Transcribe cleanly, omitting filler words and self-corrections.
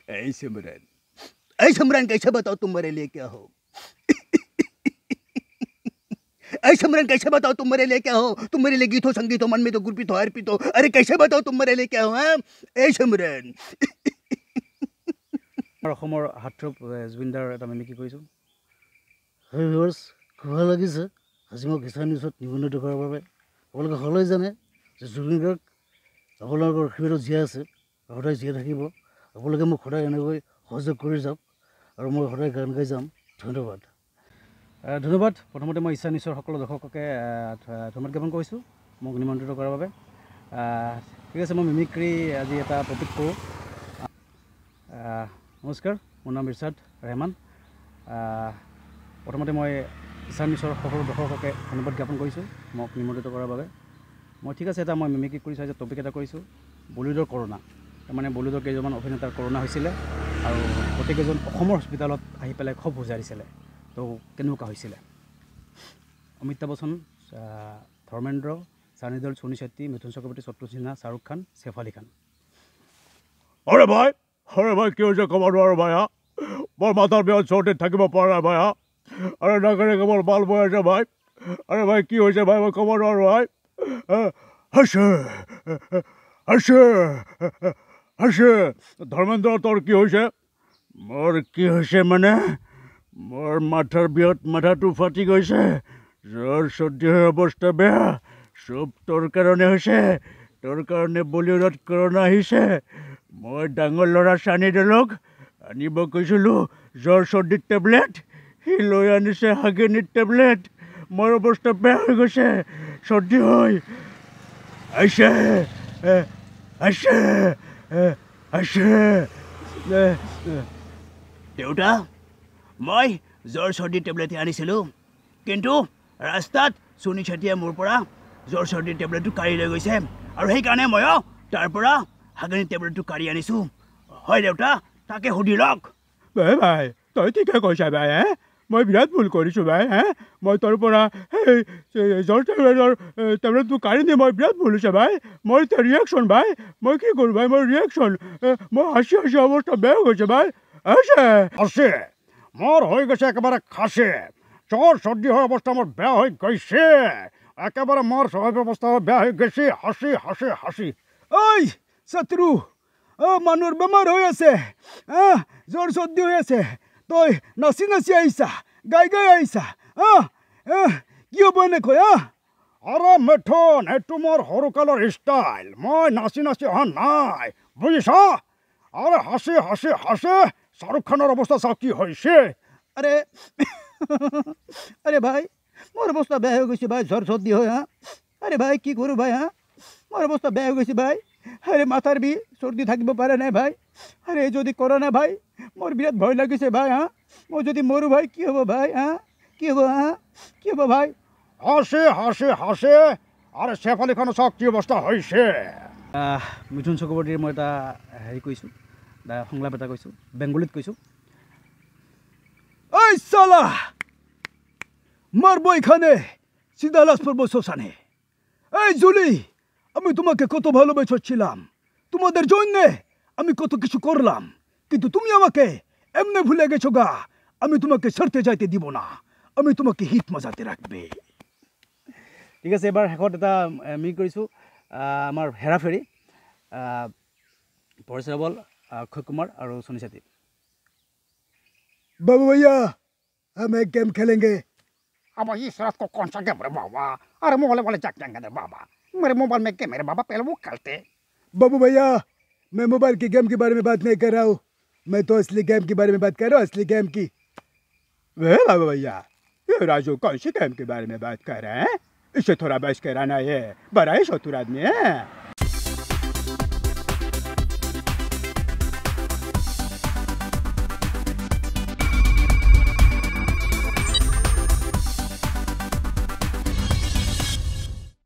ऐ सिमरन कैसे बताओ तुम मेरे लिए क्या हो? ऐ सिमरन कैसे बताओ तुम मेरे लिए क्या हो? तुम मेरे लिए गीत हो, संगीत हो, मन में तो गुरप्रीत हो, अर्पित हो। अरे कैसे बताओ तुम मेरे लिए क्या हो? ऐ सिमरन অসমৰ হাতৰূপ জুবিনদাৰ এটা মিমিক্ৰি কৰিছোঁ। হয় ভিউৱাৰ্ছ, খুব ভাল লাগিছে আজি মোক ইছান নিউজত নিবন্ধিত কৰাৰ বাবে। আপোনালোকে সকলোৱে জানে যে জুবিন গাৰ্গ আপোনালোকৰ হৃদয়ত জীয়াই আছে, সদায় জীয়াই থাকিব। আপোনালোকে মোক সদায় এনেকৈ সহযোগ কৰি যাওক আৰু মই সদায় গান গাই যাম। ধন্যবাদ। ধন্যবাদ। প্ৰথমতে মই ইছান নিউজৰ সকলো দৰ্শককে ধন্যবাদ জ্ঞাপন কৰিছোঁ মোক নিমন্ত্ৰিত কৰাৰ বাবে। ঠিক আছে, মই মিমিক্ৰি আজি এটা টপিক কৰোঁ। নমস্কাৰ, মোৰ নাম ইৰছাদ ৰেহমান। প্ৰথমতে মই ইছান নিউজৰ সকলো দৰ্শককে ধন্যবাদ জ্ঞাপন কৰিছোঁ মোক নিমন্ত্ৰিত কৰাৰ বাবে। মই ঠিক আছে, এটা মই মিমিক্ৰি কৰিছোঁ, আজি টপিক এটা কৰিছোঁ বলিউডৰ কৰোণা। তাৰমানে বলিউডৰ কেইজনমান অভিনেতাৰ কৰোণা হৈছিলে আৰু গোটেইকেইজন অসমৰ হস্পিটেলত আহি পেলাই ক্ষোভ বুজাৰিছিলে। তো কেনেকুৱা হৈছিলে? অমিতাভ বচ্চন, ধৰ্মেন্দ্ৰ, সানি দেওল, সোণী ছেত্ৰী, মিথুন চক্ৰৱৰ্তী, শত্ৰুঘ্ন সিনহা, শাহৰুখ খান, সৈফ আলী খান। अरे भाई क्यों से कमर मारो भाई? मोर माथार बिहत चोटे থাকিব পৰা নাই ভাই। अरे नगरे कमर बाल बय আছে भाई। अरे भाई কি হৈছে ভাই? মই কমর মাरो भाई। হাসে হাসে হাসে ধর্মেন্দ্র, তোর কি হৈছে? মোর কি হৈছে মানে মোর মাথার বিহত মাথাটো ফাটি গৈছে, জ্বৰ চৰ্দি হৈ অৱস্থা বেয়া। সব তোৰ কাৰণে হৈছে। তোৰ কাৰণে বলিউডত কৰোনা আহিছে। মই ডাঙৰ ল'ৰা সানি দেওলক আনিব কৈছিলোঁ জ্বৰ চৰ্দিৰ টেবলেট, সি লৈ আনিছে হাগেনিৰ টেবলেট। মোৰ অৱস্থা বেয়া হৈ গৈছে, চৰ্দি হৈ আহিছে আহিছে আহিছে। দেউতা, মই জ্বৰ চৰ্দিৰ টেবলেট আনিছিলোঁ, কিন্তু ৰাস্তাত সোণী ছেত্ৰীয়ে মোৰ পৰা জ্বৰ চৰ্দিৰ টেবলেটটো কাঢ়ি লৈ গৈছে আৰু সেইকাৰণে ময়ো তাৰ পৰা হাগনিৰ টেবলেটটো কাঢ়ি আনিছোঁ। হয় দেউতা, তাকে সুধি লওক। ভাই তই ঠিকে কৈছা ভাই। মই বিৰাট ভুল কৰিছোঁ ভাই। মই তোৰ পৰা জ্বৰ টেবলেটটো কাঢ়ি নি মই বিৰাট ভুল হৈছে ভাই। মোৰ এতিয়া ৰিয়েকশ্যন ভাই, মই কি কৰোঁ ভাই? মোৰ ৰিয়েকশ্যন, মই হাসি হাসি অৱস্থা বেয়া হৈ গৈছে ভাই। আছে মোৰ হৈ গৈছে একেবাৰে খাচে, জ্বৰ চৰ্দি হৈ অৱস্থা মোৰ বেয়া হৈ গৈছে, একেবাৰে মোৰ স্বাভাৱিক অৱস্থা বেয়া হৈ গৈছে। হাসি হাসি হাসি। ঐ শত্ৰু, মানুহৰ বেমাৰ হৈ আছে, জ্বৰ চৰ্দি হৈ আছে, তই নাচি নাচি আহিছা, গাই গাই আহিছা, কি হ'ব এনেকৈ? আৰে মিথুন, এইটো মোৰ সৰুকালৰ ষ্টাইল, মই নাচি নাচি অহা নাই, বুজিছ? আৰে হাসি হাসি হাসি শাহৰুখ খানৰ অৱস্থা চাওঁ কি হৈছে। আৰে আৰে ভাই, মোৰ অৱস্থা বেয়া হৈ গৈছে ভাই, জ্বৰ চৰ্দি হয়। আৰে ভাই কি কৰোঁ ভাই? মোৰ অৱস্থা বেয়া হৈ গৈছে ভাই। আরে মাথার বিষ, সর্দি থাকিব পারে না ভাই। আরে যদি করোনা ভাই, মোর বিরাট ভয় লাগিছে ভাই। মই যদি মরু ভাই কি হব ভাই? কি হব? কি হব ভাই? হাসে হাসে হাসে আরে সৈফ আলী খানৰ চাওক কি অৱস্থা হৈছে। মিথুন চক্ৰৱৰ্তীৰ মই এটা হেৰি কৈছোঁ, সংলাপ এটা কৈছোঁ, বেংগলীত কৈছোঁ। ওই সালা মারবো এখানে, সিধা লাশ পড়বো শ্মশানে। এই জুলি, আমি তোমাকে কত ভালোবেসেছিলাম, তোমাদের জন্যে আমি কত কিছু করলাম, কিন্তু তুমি আমাকে এমনি ভুলে গেছো গা। আমি তোমাকে সরতে যাইতে দিব না, আমি তোমাকে হিট মজাতে রাখবে। ঠিক আছে, এবাৰ শেষত এটা মিক কৰিছোঁ আমাৰ হেৰাফেৰী, পৰেশ ৰাৱল, অক্ষয় কুমাৰ আৰু সোণী ছেত্ৰী। बाबू भैया, हम एक गेम खेलेंगे। अब इस रात को कौन सा गेम रे बाबा? अरे मोबाइल वाले जाग जाएंगे बाबा, मेरे मोबाइल में गेम मेरे बाबा पहले वो खेलते। बाबू भैया, मैं मोबाइल की गेम के बारे में बात नहीं कर रहा हूँ, मैं तो असली गेम के बारे में बात कर रहा हूँ, असली गेम की। वे बाबू भैया, ये राजू कौन सी गेम के बारे में बात कर रहे हैं? इससे थोड़ा बहस कराना है, बड़ा ही शतुर आदमी है।